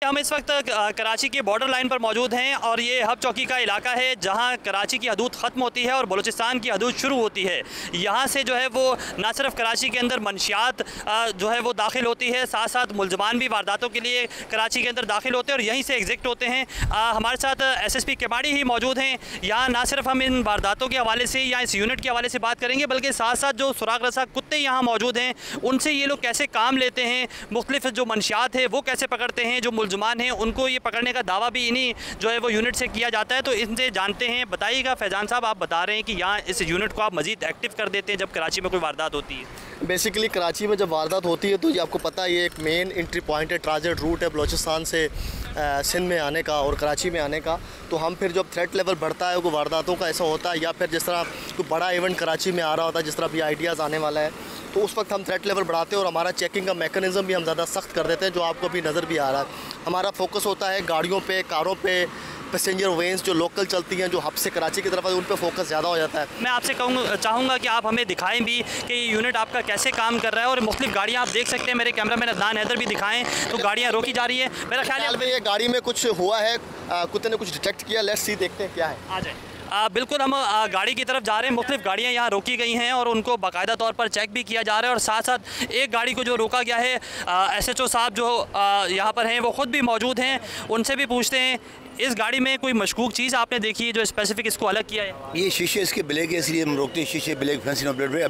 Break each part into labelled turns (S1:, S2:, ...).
S1: हम इस वक्त कराची के बॉर्डर लाइन पर मौजूद हैं और ये हब चौकी का इलाका है जहां कराची की हदूद ख़त्म होती है और बलूचिस्तान की हदूद शुरू होती है। यहां से जो है वो ना सिर्फ कराची के अंदर मंशियात जो है वो दाखिल होती है, साथ साथ मुलजमान भी वारदातों के लिए कराची के अंदर दाखिल होते हैं और यहीं से एग्जिट होते हैं। हमारे साथ SSP केमाड़ी ही मौजूद हैं। यहाँ ना सिर्फ हम इन वारदातों के हवाले से या इस यूनिट के हवाले से बात करेंगे, बल्कि साथ साथ जो सुराग रसा कुत्ते यहाँ मौजूद हैं उनसे ये लोग कैसे काम लेते हैं, मुख्तलिफ जो मंशियात है वो कैसे पकड़ते हैं, जो मुलजमान हैं उनको ये पकड़ने का दावा भी इन्हीं जो है वो यूनिट से किया जाता है। तो इनसे जानते हैं। बताइएगा फैज़ान साहब, आप बता रहे हैं कि यहाँ इस यूनिट को आप मज़ीद एक्टिव कर देते हैं जब कराची में कोई वारदात होती है।
S2: बेसिकली कराची में जब वारदात होती है तो ये आपको पता है ये एक मेन एंट्री पॉइंट है, ट्रांजिट रूट है बलूचिस्तान से सिंध में आने का और कराची में आने का। तो हम फिर जब थ्रेट लेवल बढ़ता है, कोई वारदातों का ऐसा होता है या फिर जिस तरह कोई बड़ा इवेंट कराची में आ रहा होता है, जिस तरह अभी आइडियाज़ आने वाला है, तो उस वक्त हम थ्रेट लेवल बढ़ाते हैं और हमारा चेकिंग का मैकेनिज़्म भी हम ज़्यादा सख्त कर देते हैं, जो आपको अभी नज़र भी आ रहा है। हमारा फोकस होता है गाड़ियों पे, कारों पे, पैसेंजर वेन्स जो लोकल चलती हैं, जो हब से कराची की तरफ है, उन पे फोकस ज़्यादा हो जाता है।
S1: मैं आपसे चाहूँगा कि आप हमें दिखाएं भी कि ये यूनिट आपका कैसे काम कर रहा है और मुख्तलिफ गाड़ियाँ आप देख सकते हैं। मेरे कैमरामैन अदनान हैदर भी दिखाएं तो गाड़ियाँ रोकी जा रही है। मेरा ख्याल है
S2: ये गाड़ी में कुछ हुआ है, कुत्ते ने कुछ डिटेक्ट किया। लेट्स सी, देखते हैं क्या है।
S1: आ जाए। बिल्कुल, हम गाड़ी की तरफ जा रहे हैं। मुख्तलिफ गाड़ियाँ यहाँ रोकी गई हैं और उनको बाकायदा तौर पर चेक भी किया जा रहा है और साथ साथ एक गाड़ी को जो रोका गया है, SHO साहब जो यहाँ पर हैं वो ख़ुद भी मौजूद हैं, उनसे भी पूछते हैं इस गाड़ी में कोई मशकूक चीज़ आपने देखी है जो स्पेसिफिक इसको अलग किया है?
S3: ये शीशे इसके ब्लैक है, इसलिए हम रोकते हैं। शीशे ब्लैक फैंसी नंबर पे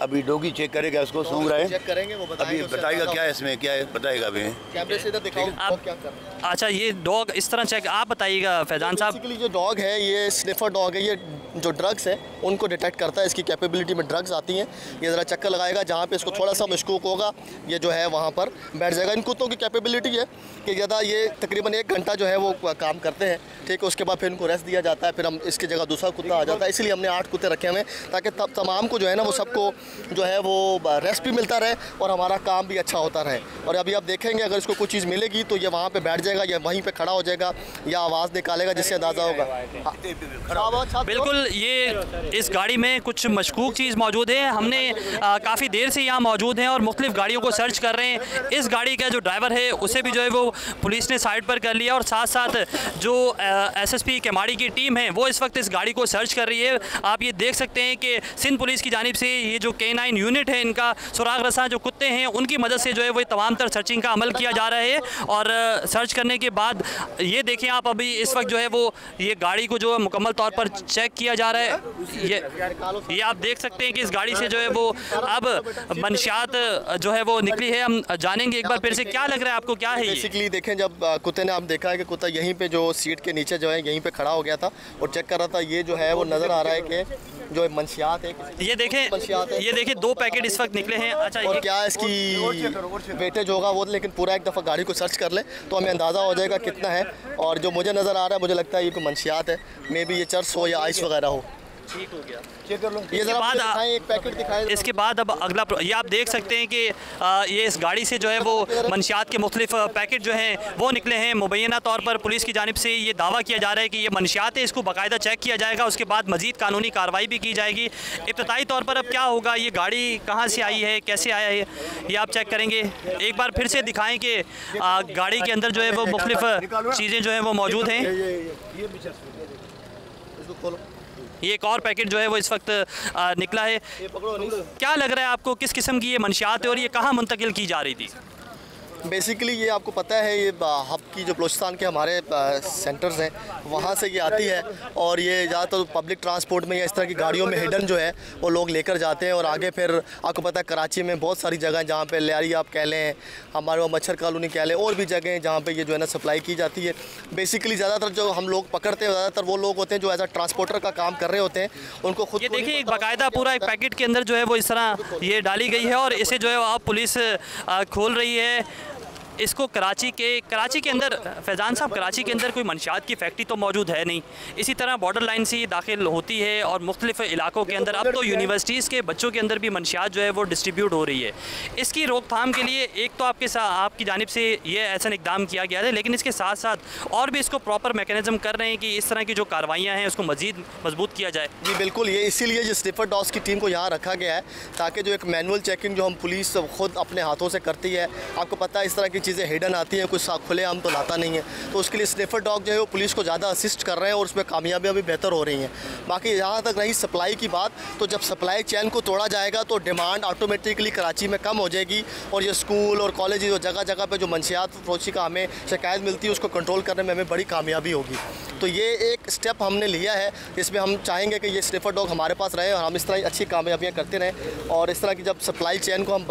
S3: अभी डॉगी चेक करेगा, उसको सूंघ रहा है,
S2: चेक करेंगे, वो
S3: अभी बताएगा क्या है इसमें, क्या है बताएगा अभी।
S2: कैमरे से इधर दिखाओ आप क्या कर रहे हैं।
S1: अच्छा, ये डॉग इस तरह चेक, आप बताइएगा फैज़ान साहब।
S2: बेसिकली जो डॉग है ये स्निफर डॉग है, ये जो ड्रग्स है उनको डिटेक्ट करता है। इसकी कैपेबिलिटी में ड्रग्स आती हैं। ये ज़रा चक्कर लगाएगा, जहाँ पे इसको थोड़ा सा मशकूक होगा ये जो है वहाँ पर बैठ जाएगा। इन कुत्तों की कैपेबिलिटी है कि ज़्यादा ये तकरीबन 1 घंटा जो है वो काम करते हैं, ठीक है। उसके बाद फिर इनको रेस्ट दिया जाता है, फिर हम इसकी जगह दूसरा कुत्ता आ जाता है। इसलिए हमने 8 कुत्ते रखे हुए हैं ताकि तब तमाम को जो है ना वो सबको जो है वो रेस्ट भी मिलता रहे और हमारा काम भी अच्छा होता रहे। और अभी आप देखेंगे अगर इसको कुछ चीज़ मिलेगी तो ये वहाँ पे बैठ जाएगा या वहीं पे खड़ा हो जाएगा या आवाज़ निकालेगा, जिससे अंदाज़ा होगा।
S1: बिल्कुल, ये इस गाड़ी में कुछ मशकूक चीज़ मौजूद है। हमने काफ़ी देर से यहाँ मौजूद हैं और मुख्तलिफ गाड़ियों को सर्च कर रहे हैं। इस गाड़ी का जो ड्राइवर है उसे भी जो है वो पुलिस ने साइड पर कर लिया और साथ साथ जो SSP केमाड़ी की टीम है वो इस वक्त इस गाड़ी को सर्च कर रही है। आप ये देख सकते हैं कि सिंध पुलिस की जानिब से ये जो K9 यूनिट है, इनका सुराग रसा जो कुत्ते हैं उनकी मदद से जो है वो तमाम तर सर्चिंग का अमल किया जा रहा है। और सर्च करने के बाद ये देखें आप, अभी इस वक्त जो है वो ये गाड़ी को जो है मुकम्मल तौर पर चेक किया जा रहा है। ये आप देख सकते हैं कि इस गाड़ी से जो है वो अब मंशियात जो है वो निकली है। हम जानेंगे एक बार फिर से, क्या लग रहा है आपको, क्या है
S2: बेसिकली देखें जब कुत्ते ने, आप देखा है कि कुत्ता यहीं पे जो सीट के नीचे जो है यहीं पे खड़ा हो गया था और चेक कर रहा था। ये जो है वो नज़र आ रहा है कि जो मंशियात है, ये देखें 2 पैकेट इस वक्त निकले हैं। अच्छा, और क्या इसकी वेटेज होगा वो, लेकिन पूरा एक दफ़ा गाड़ी को सर्च कर ले तो हमें अंदाज़ा हो जाएगा कितना है। और जो मुझे नज़र आ रहा है, मुझे लगता है ये कोई मंशियात है, मे बी ये चर्स हो या आइस वगैरह हो।
S1: ठीक हो गया।
S2: चेक कर लो। ये बाद एक पैकेट दिखाएं।
S1: इसके बाद अब अगला ये आप देख सकते हैं कि ये इस गाड़ी से जो है वो मंशियात के मुख्तलिफ पैकेट जो हैं वो निकले हैं। मुबैना तौर पर पुलिस की जानिब से ये दावा किया जा रहा है कि ये मंशियात है, इसको बाकायदा चेक किया जाएगा, उसके बाद मज़ीद कानूनी कार्रवाई भी की जाएगी। इब्तदाई तौर पर अब क्या होगा, ये गाड़ी कहाँ से आई है, कैसे आया है, ये आप चेक करेंगे। एक बार फिर से दिखाएँ कि गाड़ी के अंदर जो है वो मुख्तलिफ चीज़ें जो हैं वो मौजूद हैं। ये एक और पैकेट जो है वो इस वक्त निकला है। क्या लग रहा है आपको, किस किस्म की ये मंशियात है और ये कहाँ मुंतकिल की जा रही थी?
S2: बेसिकली ये आपको पता है ये हब की जो बलूचिस्तान के हमारे सेंटर्स हैं वहाँ से ये आती है और ये ज़्यादातर पब्लिक ट्रांसपोर्ट में या इस तरह की गाड़ियों में हिडन जो है वो लोग लेकर जाते हैं। और आगे फिर आपको पता है कराची में बहुत सारी जगह जहाँ पे लियारी आप कह लें, हमारे वो मच्छर कॉलोनी कह लें, और भी जगह हैं जहाँ पे ये जो है ना सप्लाई की जाती है। बेसिकली ज़्यादातर जो हम लोग पकड़ते हैं ज़्यादातर वो लोग होते हैं जो एज आ ट्रांसपोर्टर का काम कर रहे होते हैं। उनको खुद,
S1: ये देखिए एक बाकायदा पूरा एक पैकेट के अंदर जो है वो इस तरह ये डाली गई है और इसे जो है आप पुलिस खोल रही है। इसको कराची के अंदर फैज़ान साहब, कराची के अंदर कोई मंशियात की फैक्ट्री तो मौजूद है नहीं। इसी तरह बॉर्डर लाइन से दाखिल होती है और मुख्तलिफ इलाकों के अंदर अब तो यूनिवर्सिटीज़ के बच्चों के अंदर भी मंशियात जो है वो डिस्ट्रीब्यूट हो रही है। इसकी रोकथाम के लिए एक तो आपकी जानिब से ये ऐसा इकदाम किया गया है, लेकिन इसके साथ साथ और भी इसको प्रॉपर मैकेनिज़्म कर रहे हैं कि इस तरह की जो कार्रवाइयाँ हैं उसको मज़ीद मजबूत किया जाए।
S2: जी बिल्कुल, ये इसीलिए जो स्निफर डॉग्स की टीम को यहाँ रखा गया है ताकि जो एक मैनुअल चेकिंग जो हम पुलिस खुद अपने हाथों से करती है, आपको पता है इस तरह की चीज़ें हिडन आती हैं, कुछ खुलेआम तो लाता नहीं है। तो उसके लिए स्निफर डॉग जो है वो पुलिस को ज़्यादा असिस्ट कर रहे हैं और उसमें कामयाबियाँ भी बेहतर हो रही हैं। बाकी जहाँ तक रही सप्लाई की बात, तो जब सप्लाई चेन को तोड़ा जाएगा तो डिमांड ऑटोमेटिकली कराची में कम हो जाएगी और ये स्कूल और कॉलेज जो जगह जगह पे जो मंशियात फरोशी का हमें शिकायत मिलती है उसको कंट्रोल करने में हमें बड़ी कामयाबी होगी। तो ये एक स्टेप हमने लिया है, इसमें हम चाहेंगे कि ये स्निफर डॉग हमारे पास रहे और हम इस तरह अच्छी कामयाबियाँ करते रहें। और इस तरह की जब सप्लाई चेन को हम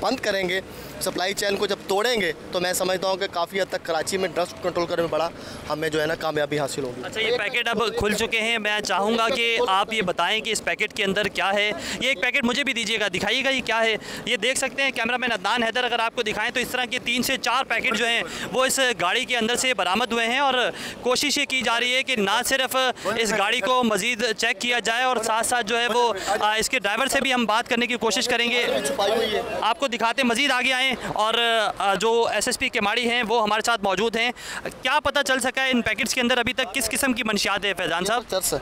S2: बंद करेंगे, सप्लाई चेन को जब तोड़ेंगे, तो मैं समझता हूँ कि काफ़ी हद तक कराची में ड्रग्स कंट्रोल करने में बड़ा हमें जो है ना कामयाबी हासिल होगी।
S1: अच्छा, ये पैकेट अब खुल चुके हैं, मैं चाहूँगा कि आप ये बताएं कि इस पैकेट के अंदर क्या है। ये एक पैकेट मुझे भी दीजिएगा, दिखाइएगा ये क्या है। ये देख सकते हैं कैमरामैन अदनान हैदर, अगर आपको दिखाएं तो इस तरह के 3 से 4 पैकेट जो हैं वो इस गाड़ी के अंदर से बरामद हुए हैं और कोशिश ये की जा रही है कि ना सिर्फ इस गाड़ी को मज़ीद चेक किया जाए और साथ साथ जो है वो इसके ड्राइवर से भी हम बात करने की कोशिश करेंगे। आपको दिखाते मज़ीद आगे आएँ और जो SSP केमाड़ी हैं वो हमारे साथ मौजूद हैं। क्या पता चल सका है इन पैकेट्स के अंदर अभी तक किस किस्म की मंशियात है फैज़ान साहब?
S2: चर्स है।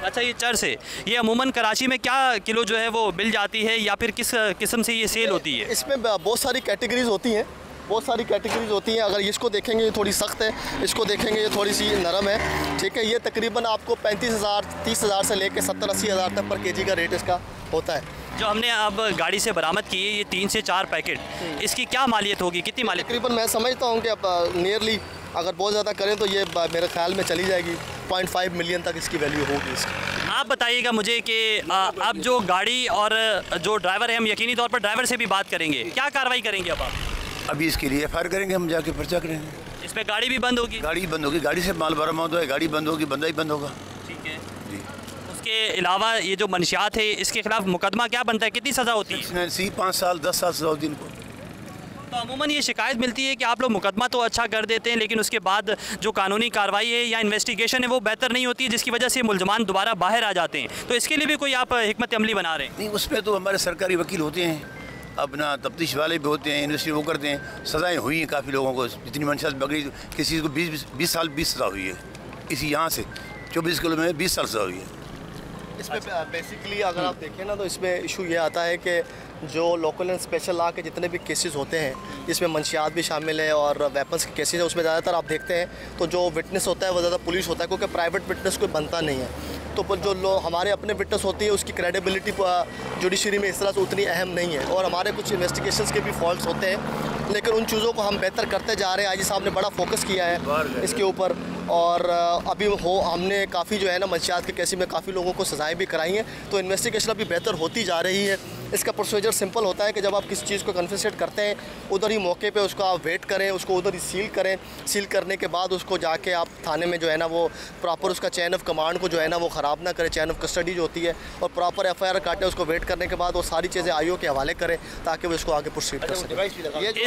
S1: अच्छा, ये चर्स है। ये अमूमन कराची में क्या किलो जो है वो मिल जाती है या फिर किस किस्म से ये सेल होती है?
S2: इसमें बहुत सारी कैटेगरीज होती हैं, बहुत सारी कैटेगरीज होती हैं। अगर इसको देखेंगे ये थोड़ी सख्त है, इसको देखेंगे ये थोड़ी सी नरम है, ठीक है। ये तकरीबन आपको 35,000 30,000 से लेकर 70-80 हज़ार तक पर केजी का रेट इसका होता है।
S1: जो हमने अब गाड़ी से बरामद की है ये 3 से 4 पैकेट, इसकी क्या मालियत होगी, कितनी मालियत?
S2: तकरीबन मैं समझता हूँ कि अब नियरली अगर बहुत ज़्यादा करें तो ये मेरे ख्याल में चली जाएगी 0.5 मिलियन तक इसकी वैल्यू होगी इसकी।
S1: आप बताइएगा मुझे कि अब जो गाड़ी और जो ड्राइवर है, हम यकीनी तौर पर ड्राइवर से भी बात करेंगे, क्या कार्रवाई करेंगे अब आप?
S3: अभी इसके लिए FIR करेंगे, हम जाके पर्चा करेंगे।
S1: इसमें गाड़ी भी बंद होगी?
S3: गाड़ी बंद होगी, गाड़ी से माल बरामद होगा, गाड़ी बंद होगी, बंदा ही बंद होगा।
S1: ठीक है
S3: जी।
S1: उसके अलावा ये जो मंशियात है इसके खिलाफ मुकदमा क्या बनता है, कितनी सज़ा होती है?
S3: 5 साल 10 साल सजा होती है इनको।
S1: तो अमूमन ये शिकायत मिलती है कि आप लोग मुकदमा तो अच्छा कर देते हैं लेकिन उसके बाद जो कानूनी कार्रवाई है या इन्वेस्टिगेशन है वो बेहतर नहीं होती है, जिसकी वजह से मुलजमान दोबारा बाहर आ जाते हैं। तो इसके लिए भी कोई आप हिकमत अमली बना रहे हैं?
S3: नहीं, उसमें तो हमारे सरकारी वकील होते हैं, अपना तफ्तीश वाले भी होते हैं, इन्वेस्टिगेट वो करते हैं। सज़ाएँ हुई हैं काफ़ी लोगों को, जितनी मंशियात पकड़ी, किसी को 20 साल 20 सज़ा हुई है। इसी यहाँ से 24 किलो में 20 साल सज़ा हुई है।
S2: इसमें बेसिकली अगर आप देखें ना तो इसमें इशू ये आता है कि जो लोकल एंड स्पेशल लॉ के जितने भी केसेस होते हैं इसमें मंशियात भी शामिल है और वेपन्स के केसेस है, उसमें ज़्यादातर आप देखते हैं तो जो विटनेस होता है वो ज़्यादा पुलिस होता है, क्योंकि प्राइवेट विटनेस कोई बनता नहीं है। तो जो हमारे अपने विटनेस होती है उसकी क्रेडिबिलिटी जुडिशरी में इस तरह से उतनी अहम नहीं है और हमारे कुछ इन्वेस्टिगेशंस के भी फॉल्ट्स होते हैं, लेकिन उन चीज़ों को हम बेहतर करते जा रहे हैं। आईजी साहब ने बड़ा फोकस किया है इसके ऊपर और अभी हमने काफ़ी जो है ना मंशियात के केस में काफ़ी लोगों को सज़ाएँ भी कराई हैं, तो इन्वेस्टिगेशन अभी बेहतर होती जा रही है। इसका प्रोसीजर सिंपल होता है कि जब आप किसी चीज़ को कन्फिस्केट करते हैं उधर ही मौके पे उसको आप वेट करें, उसको उधर ही सील करें। सील करने के बाद उसको जाके आप थाने में जो है ना वो प्रॉपर उसका चैन ऑफ कमांड को जो है ना वो ख़राब ना करें, चैन ऑफ कस्टडी जो होती है, और प्रॉपर FIR काटें। उसको वेट करने के बाद वो सारी चीज़ें IO के हवाले करें ताकि वो इसको आगे प्रोसीड कर सकें।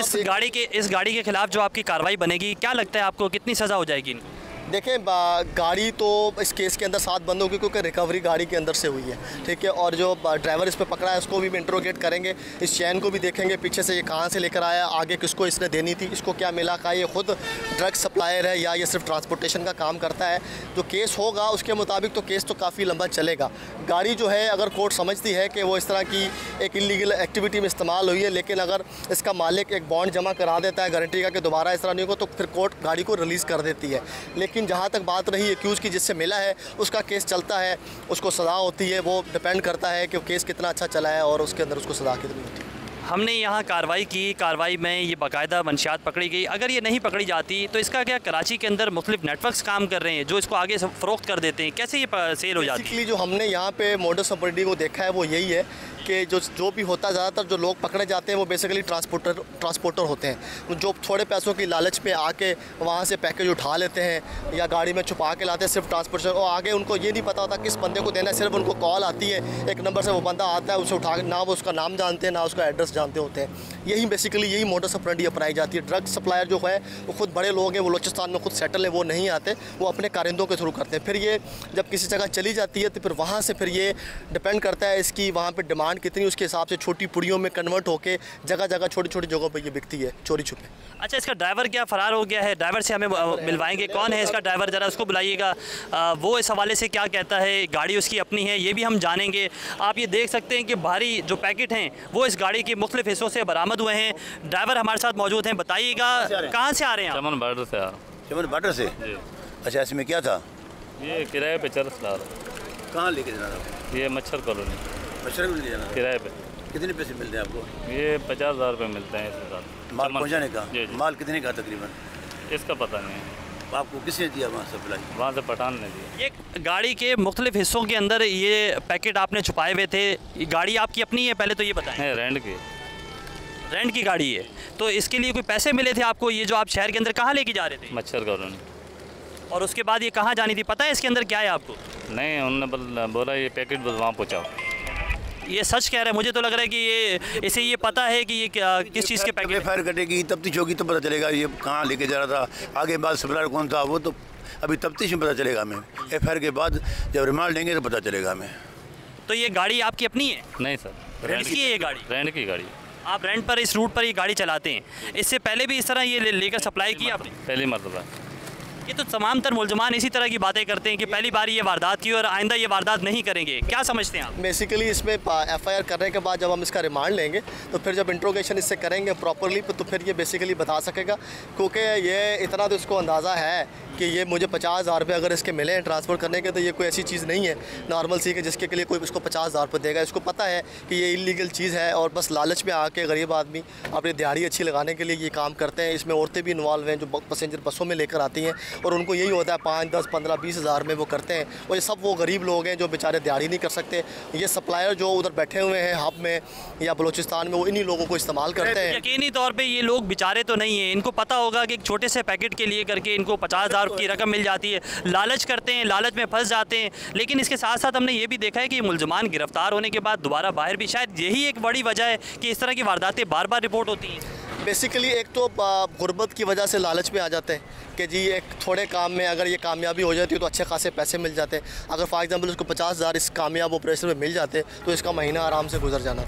S1: इस गाड़ी के खिलाफ जो आपकी कार्रवाई बनेगी, क्या लगता है आपको कितनी सज़ा हो जाएगी इनको?
S2: देखें, गाड़ी तो इस केस के अंदर 7 बंद होगी क्योंकि रिकवरी गाड़ी के अंदर से हुई है, ठीक है। और जो ड्राइवर इस पर पकड़ा है उसको भी इंट्रोगेट करेंगे, इस चैन को भी देखेंगे पीछे से ये कहाँ से लेकर आया, आगे किसको इसने देनी थी, इसको क्या मिला, का ये खुद ड्रग सप्लायर है या ये सिर्फ ट्रांसपोर्टेशन का काम करता है। जो केस होगा उसके मुताबिक तो केस तो काफ़ी लंबा चलेगा। गाड़ी जो है अगर कोर्ट समझती है कि वो इस तरह की एक इलीगल एक्टिविटी में इस्तेमाल हुई है, लेकिन अगर इसका मालिक एक बॉन्ड जमा करा देता है गारंटी का कि दोबारा इस तरह नहीं होगा, तो फिर कोर्ट गाड़ी को रिलीज़ कर देती है। लेकिन जहाँ तक बात रही एक्यूज़ की जिससे मिला है उसका केस चलता है, उसको सज़ा होती है, वो डिपेंड करता है कि केस कितना अच्छा चला है और उसके अंदर उसको सज़ा कितनी होती है।
S1: हमने यहाँ कार्रवाई की, कार्रवाई में ये बाकायदा मंशियात पकड़ी गई। अगर ये नहीं पकड़ी जाती तो इसका क्या कराची के अंदर मुख्तलिफ नेटवर्क्स काम कर रहे हैं जो इसको आगे फ़रोख्त कर देते हैं, कैसे ये सेल हो जाती है?
S2: बेसिकली जो हमने यहाँ पे मोडस ऑपरेंडी को देखा है वो यही है कि जो भी होता है, ज़्यादातर जो लोग पकड़े जाते हैं वो बेसिकली ट्रांसपोर्टर होते हैं, जो थोड़े पैसों की लालच में आके वहाँ से पैकेज उठा लेते हैं या गाड़ी में छुपा के लाते हैं सिर्फ ट्रांसपोर्टेशन, और आगे उनको ये नहीं पता होता किस बंदे को देना है। सिर्फ उनको कॉल आती है, एक नंबर से वो बंदा आता है, उसे उठा ना वो उसका नाम जानते हैं ना उसका एड्रेस जानते होते हैं। यही बेसिकली यही मोडस ऑपरेंडी अपनाई जाती है। ड्रग सप्लायर जो है वो खुद बड़े लोग हैं, वो बलूचिस्तान में खुद सेटल है, वो नहीं आते, वो अपने कारिंदों के थ्रू करते हैं। फिर ये जब किसी जगह चली जाती है तो फिर वहाँ से फिर ये डिपेंड करता है इसकी वहाँ पर डिमांड डिमांड कितनी उसके हिसाब से छोटी पुड़ियों में कन्वर्ट होकर जगह जगह छोटी छोटी जगहों पर ये बिकती है चोरी छुपे।
S1: अच्छा, इसका ड्राइवर क्या फ़रार हो गया है? ड्राइवर से हमें मिलवाएंगे, कौन है इसका ड्राइवर, ज़रा उसको बुलाइएगा, वो इस हवाले से क्या कहता है। गाड़ी उसकी अपनी है, ये भी हम जानेंगे। आप ये देख सकते हैं कि भारी जो पैकेट हैं वो इस गाड़ी के मुख्तलिफ हिस्सों से बरामद हुए हैं। ड्राइवर हमारे साथ मौजूद हैं, बताइएगा कहाँ से आ रहे हैं आप?
S4: चमन बॉर्डर से आ रहा
S3: चमन बॉर्डर से। अच्छा, इसमें क्या था?
S4: हूँ। ये किराए पे चरस ला रहा
S3: कहाँ लेके जाना था?
S4: हूँ। ये मच्छर कॉलोनी
S3: मच्छर में ले जाना था?
S4: किराए पे।
S3: कितने पैसे मिलते हैं आपको?
S4: ये 50,000 रुपये मिलते हैं इसके साथ।
S3: माल पहुँचाने का?
S4: जी जी।
S3: माल कितने का तकरीबन?
S4: इसका पता नहीं है,
S3: आपको किसने दिया वहाँ सप्लाई?
S4: वहाँ से पठान ने दिया।
S1: ये गाड़ी के मुख्तलिफ हिस्सों के अंदर ये पैकेट आपने छुपाए हुए थे। ये गाड़ी आपकी अपनी है, पहले तो ये बताएं।
S4: है रेंट की।
S1: रेंट की गाड़ी है, तो इसके लिए कोई पैसे मिले थे आपको? ये जो आप शहर के अंदर कहाँ लेके जा रहे थे,
S4: मच्छर कॉलोनी।
S1: और उसके बाद ये कहाँ जानी थी, पता है इसके अंदर क्या है आपको?
S4: नहीं, उन्होंने बोला ये पैकेट बस वहाँ पहुँचाओ।
S1: ये सच कह रहा है? मुझे तो लग रहा है कि ये इसे ये पता है कि ये किस चीज़ के पैकेट।
S3: फायर कटेगी, तफ्तीश होगी तो पता चलेगा ये कहाँ लेके जा रहा था, आगे बाद सप्लायर कौन था, वो तो अभी तफ्तीश में पता चलेगा हमें। FIR के बाद जब रिमांड लेंगे तो पता चलेगा हमें।
S1: तो ये गाड़ी आपकी अपनी है?
S4: नहीं सर,
S1: रेंट की है ये गाड़ी?
S4: रेंट की गाड़ी।
S1: आप रेंट पर इस रूट पर ये गाड़ी चलाते हैं? इससे पहले भी इस तरह ये लेकर सप्लाई की आपने?
S4: पहली मरतबा।
S1: ये तो तमाम तर मुलजमान इसी तरह की बातें करते हैं कि पहली बार ये वारदात की और आइंदा ये वारदात नहीं करेंगे। क्या समझते हैं आप?
S2: बेसिकली इसमें FIR करने के बाद जब हम इसका रिमांड लेंगे तो फिर जब इंट्रोगेशन इससे करेंगे प्रॉपरली तो फिर ये बेसिकली बता सकेगा, क्योंकि ये इतना तो इसको अंदाज़ा है कि ये मुझे 50,000 रुपये अगर इसके मिले हैं ट्रांसफ़र करने के, तो ये कोई ऐसी चीज़ नहीं है नॉर्मल सी कि जिसके लिए कोई इसको 50,000 रुपये देगा। इसको पता है कि ये इलीगल चीज़ है और बस लालच में आके गरीब आदमी अपनी दिहाड़ी अच्छी लगाने के लिए ये काम करते हैं। इसमें औरतें भी इन्वॉल्व हैं जो पैसेंजर बसों में लेकर आती हैं और उनको यही होता है 5, 10, 15, 20 हज़ार में वो करते हैं। और ये सब वो गरीब लोग हैं जो बेचारे दिहाड़ी नहीं कर सकते। ये सप्लायर जो उधर बैठे हुए हैं हब में या बलूचिस्तान में, वो इन्हीं लोगों को इस्तेमाल करते हैं।
S1: यकीनी तौर पे ये लोग बेचारे तो नहीं हैं, इनको पता होगा कि एक छोटे से पैकेट के लिए करके इनको 50,000 की रकम मिल जाती है, लालच करते हैं, लालच में फंस जाते हैं। लेकिन इसके साथ साथ हमने ये भी देखा है कि मुलजमान गिरफ्तार होने के बाद दोबारा बाहर भी, शायद यही एक बड़ी वजह है कि इस तरह की वारदातें बार बार रिपोर्ट होती हैं।
S2: बेसिकली एक तो गुर्बत की वजह से लालच में आ जाते हैं कि जी एक थोड़े काम में अगर ये कामयाबी हो जाती है तो अच्छे खासे पैसे मिल जाते हैं। अगर फॉर एग्जांपल उसको 50,000 इस कामयाब ऑपरेशन में मिल जाते तो इसका महीना आराम से गुजर जाना था।